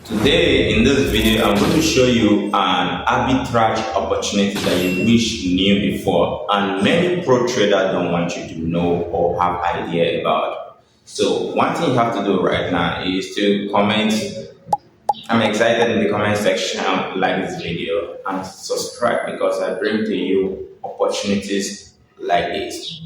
Today in this video, I'm going to show you an arbitrage opportunity that you wish you knew before and many pro traders don't want you to know or have idea about. So one thing you have to do right now is to comment I'm excited in the comment section, like this video and subscribe because I bring to you opportunities like this.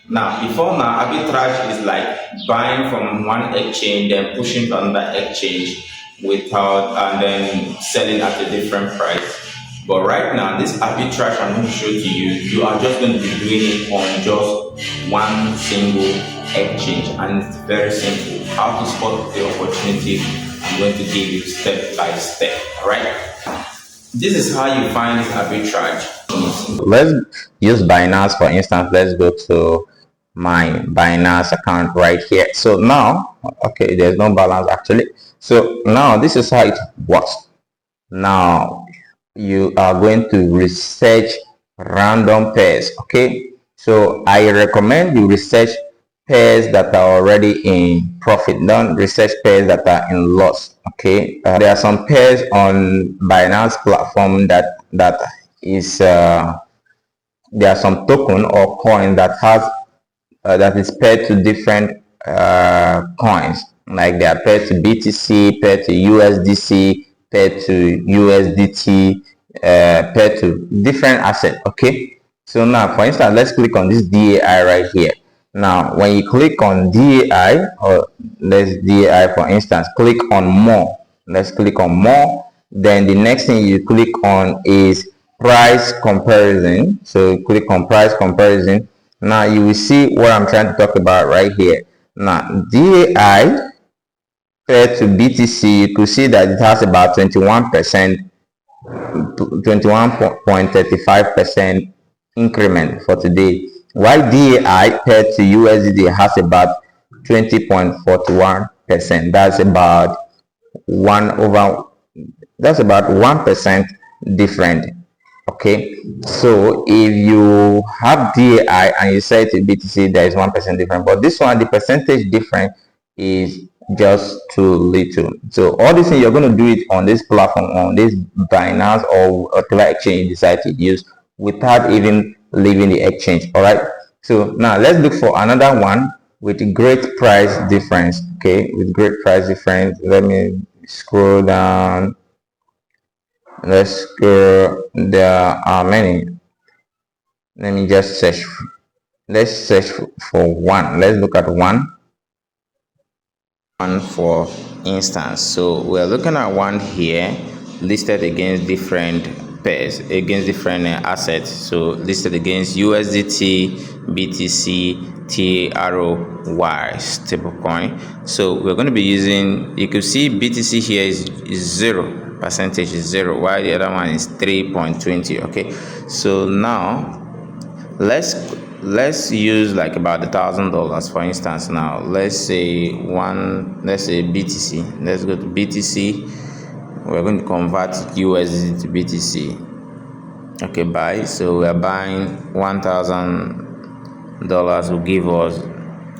Now, arbitrage is like buying from one exchange, then pushing to another exchange and then selling at a different price. But right now, this arbitrage I'm going to show to you, you are just going to be doing it on just one single exchange, and it's very simple. How to spot the opportunity, I'm going to give you step by step. All right. This is how you find this arbitrage. Let's use Binance for instance. Let's go to my Binance account right here. So now, okay, there's no balance actually. So now this is how it works. Now you are going to research random pairs. Okay, so I recommend you research pairs that are already in profit. Don't research pairs that are in loss. Okay, there are some pairs on Binance platform that is there are some token or coin that has that is paired to different coins, like they are paired to BTC, paired to USDC, paired to USDT, paired to different assets. Okay, so now for instance, let's click on this DAI right here. Now when you click on DAI, or let's DAI for instance, click on more. Let's click on more. Then the next thing you click on is price comparison. So click on price comparison. Now you will see what I'm trying to talk about right here. Now DAI paired to BTC, you could see that it has about 21%, 21.35% increment for today, while DAI paired to USD has about 20.41%. That's about 1% different. Okay, so if you have DAI and you say to BTC, there is 1% different, but this one, the percentage difference is just too little. So all this thing, you're going to do it on this platform, on this Binance or whatever exchange you decide to use, without even leaving the exchange. All right, so now let's look for another one with great price difference. Okay, with great price difference, let me scroll down. Let's go. There are many. Let me just search. Let's search for one. Let's look at one for instance. So we're looking at one here listed against different pairs, against different assets. So listed against USDT, BTC, 𝗟𝗚 stablecoin. So we're going to be using, you can see BTC here is 0%, is 0, while the other one is 3.20. okay, so now let's use like about $1,000 for instance. Now let's say BTC. Let's go to BTC. We're going to convert USD to BTC. Okay, buy. So we're buying $1,000 will give us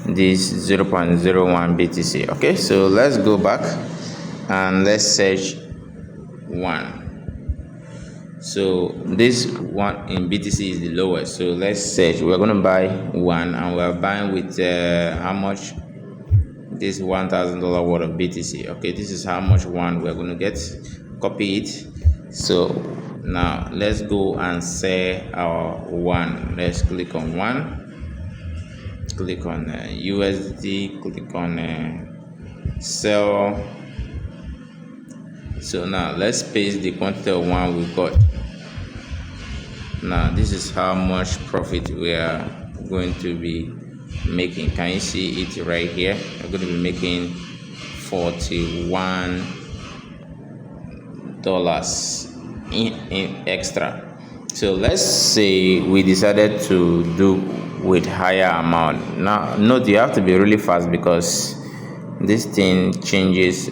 this 0.01 BTC. Okay, so let's go back and let's search one. So this one in BTC is the lowest, so let's search. We're going to buy one, and we're buying with how much? This $1,000 worth of BTC. Okay, this is how much one we're going to get. Copy it. So now let's go and sell our one. Let's click on one, click on USD, click on sell. So now let's paste the quantity of one we got. Now this is how much profit we are going to be making. Can you see it right here? We're going to be making $41 in extra. So let's say we decided to do with higher amount. Now note, you have to be really fast because this thing changes,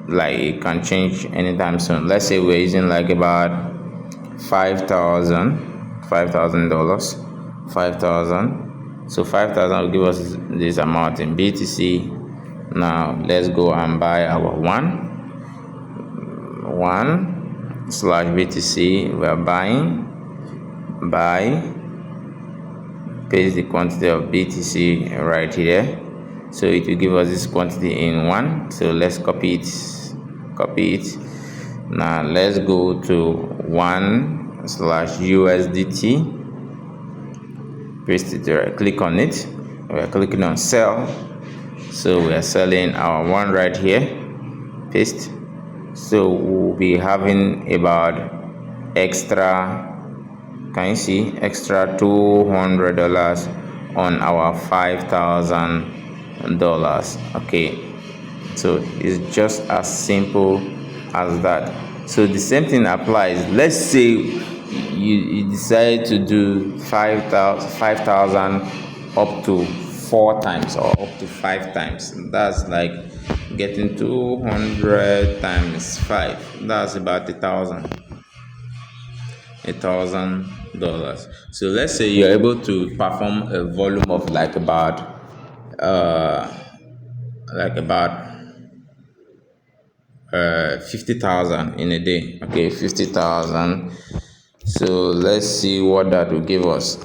like it can change anytime soon. Let's say we're using like about $5,000. So 5,000 will give us this amount in BTC. Now let's go and buy our one. 1/BTC. We are buying, buy, paste the quantity of BTC right here. So it will give us this quantity in 1. So let's copy it. Now let's go to 1/USDT. Paste it there. Click on it. We are clicking on sell. So we are selling our 1 right here. Paste. So we'll be having about extra, can you see, extra $200 on our $5,000. Okay, so it's just as simple as that. So the same thing applies. Let's say you decide to do 5,000 up to 4 times or up to 5 times. That's like getting 200 times 5. That's about $1,000. So let's say you're able to perform a volume of like about 50,000 in a day. Okay, 50,000. So let's see what that will give us.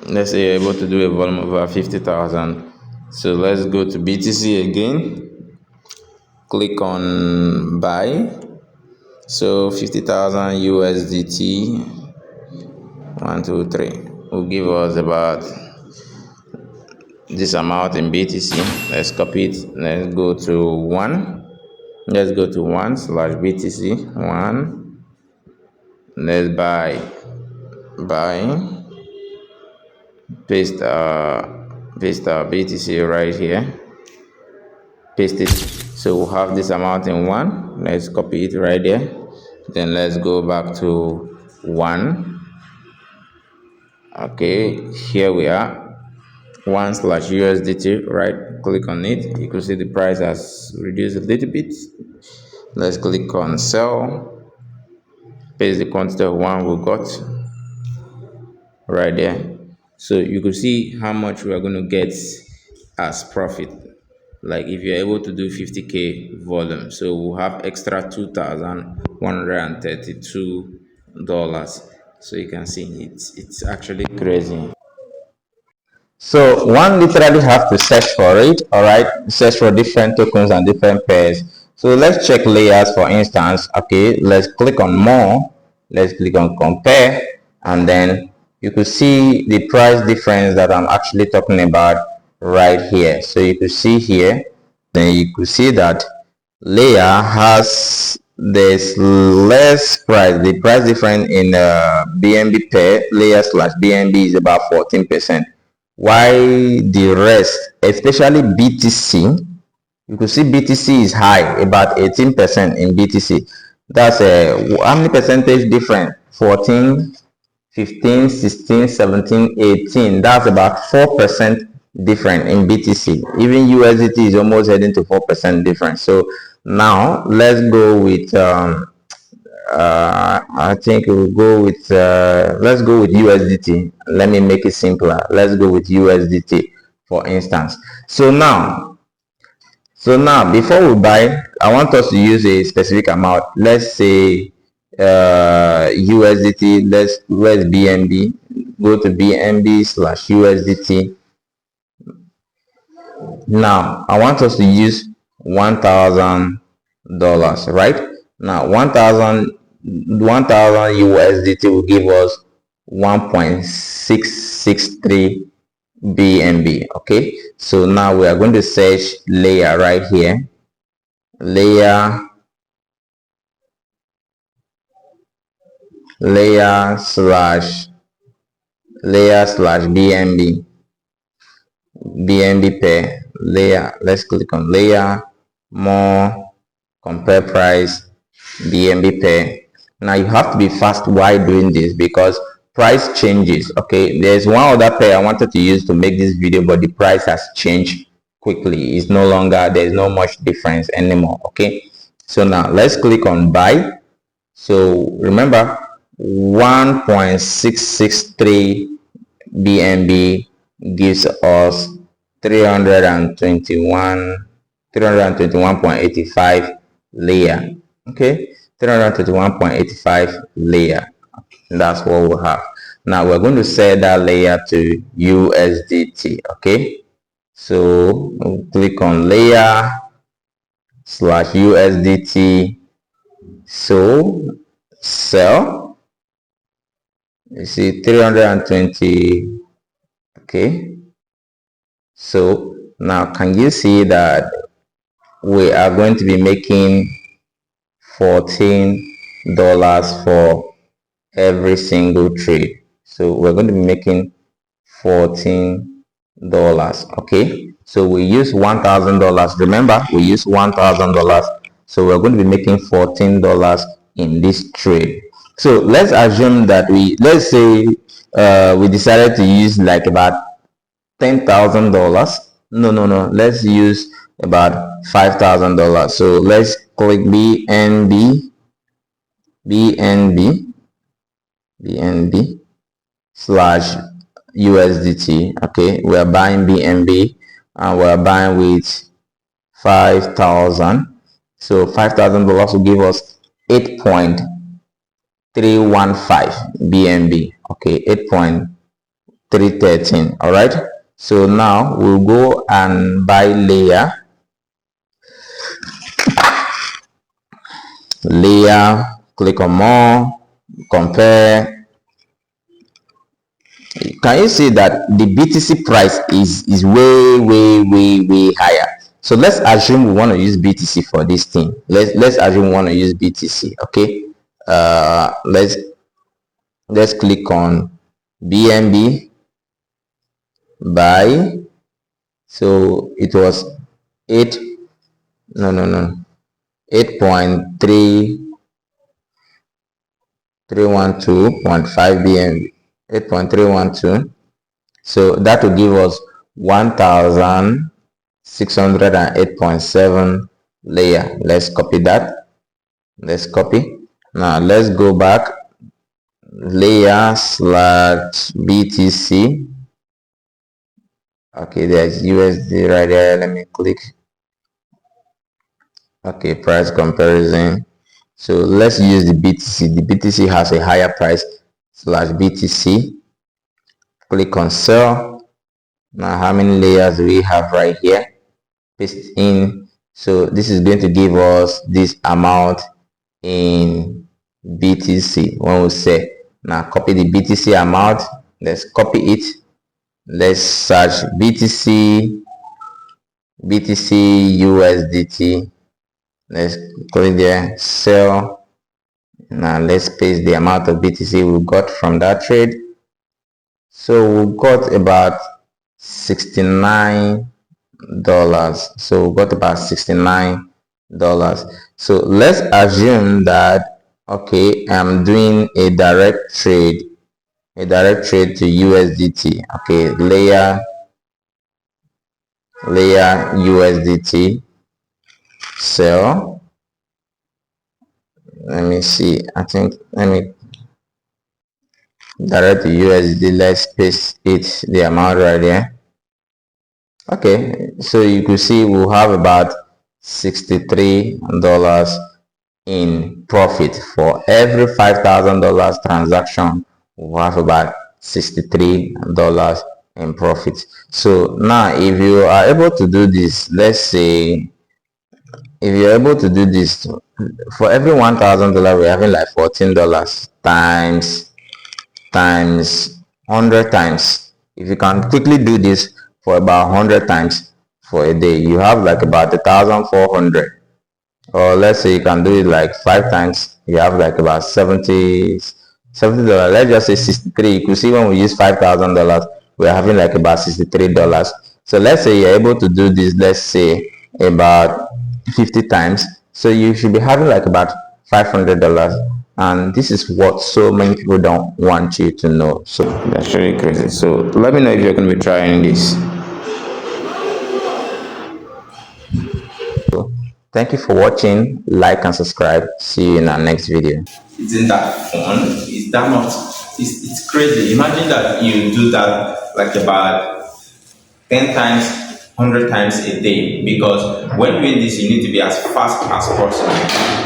Let's say you're able to do a volume of about 50,000. So let's go to BTC again. Click on buy. So 50,000 USDT. 1, 2, 3 will give us about this amount in BTC. Let's copy it. Let's go to 1. Let's go to 1/BTC. 1. Let's buy. Paste our BTC right here. Paste it. So we'll have this amount in 1. Let's copy it right there. Then let's go back to 1. Okay, here we are. 1/USDT. Right click on it. You can see the price has reduced a little bit. Let's click on sell. Paste the quantity of 1 we got right there. So you can see how much we are going to get as profit. Like if you're able to do 50k volume, so we'll have extra $2,132. So you can see it's actually crazy. So one literally have to search for it. All right, search for different tokens and different pairs. So let's check layers, for instance. Okay, let's click on more. Let's click on compare, and then you could see the price difference that I'm actually talking about right here. So you could see here, then you could see that layer has this less price. The price difference in BNB pair layer/BNB is about 14%. Why the rest, especially BTC, you could see BTC is high, about 18% in BTC. That's how many percentage different? 14, 15, 16, 17, 18. That's about 4% different in BTC. Even USDT is almost heading to 4% difference. So now let's go with I think we'll go with let's go with USDT. Let me make it simpler. Let's go with USDT, for instance. So now before we buy, I want us to use a specific amount. Let's say USDT. Where's BNB? Go to BNB/USDT. Now I want us to use $1,000, right? Now 1,000 USDT will give us 1.663 BNB. Okay, so now we are going to search layer right here. BNB pair layer. Let's click on layer, more, compare price, BNB pair. Now you have to be fast while doing this because price changes. Okay, there's one other pair I wanted to use to make this video, but the price has changed quickly. It's no longer, there's no much difference anymore. Okay, so now let's click on buy. So remember, 1.663 BNB gives us 321.85 layer. Okay, 321.85 layer. That's what we have. Now we're going to set that layer to USDT. Okay, so we'll click on layer / USDT. So sell, you see 320. Okay, so now can you see that we are going to be making $14 for every single trade? So we're going to be making $14. Okay, so we use $1,000. Remember, we use $1,000, so we're going to be making $14 in this trade. So let's assume that let's say we decided to use like about $10,000. No, let's use about $5,000. So let's click BNB / USDT. Okay, we are buying BNB and we are buying with 5,000. So $5,000 will give us 8.315 BNB. Okay, 8.313. All right. So now we'll go and buy layer. Click on more, compare. Can you see that the BTC price is way higher? So let's assume we want to use BTC for this thing. Let's assume we want to use BTC. Okay, let's click on BNB buy. So it was 8.312.5 BNB. 8.312. So that will give us 1,608.7 layer. Let's copy that. Let's copy. Now let's go back. Layer / BTC. Okay, there's USD right there. Let me click. Okay, price comparison. So let's use the BTC. The BTC has a higher price / BTC. Click on sell. Now how many layers do we have right here? Paste in. So this is going to give us this amount in BTC when we say. Now copy the BTC amount. Let's copy it. Let's search BTC USDT. Let's click there, sell. Now let's paste the amount of BTC we got from that trade. So we got about $69. So we got about $69. So let's assume that, okay, I'm doing a direct trade to USDT. Okay, layer USDT, sell. Let me see. Let me direct to USD. Let's paste it, the amount right there. Okay, so you could see we'll have about $63 in profit. For every $5,000 transaction, we'll have about $63 in profit. So now if you are able to do this, let's say if you're able to do this, for every $1,000 we're having like $14 times 100 times. If you can quickly do this for about 100 times for a day, you have like about 1,400. Or let's say you can do it like 5 times, you have like about $70. Let's just say 63. You could see when we use $5,000, we're having like about $63. So let's say you're able to do this, let's say about 50 times. So you should be having like about $500. And this is what so many people don't want you to know. So that's really crazy. So let me know if you're going to be trying this. So thank you for watching. Like and subscribe. See you in our next video. Isn't that fun? It's that much. It's crazy. Imagine that you do that like about 10 times 100 times a day, because when doing this you need to be as fast as possible.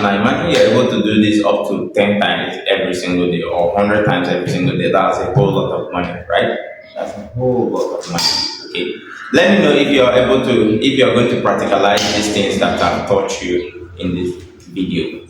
Now imagine you're able to do this up to 10 times every single day or 100 times every single day. That's a whole lot of money, right? That's a whole lot of money. Okay, let me know if you're able to, if you're going to practicalize these things that I've taught you in this video.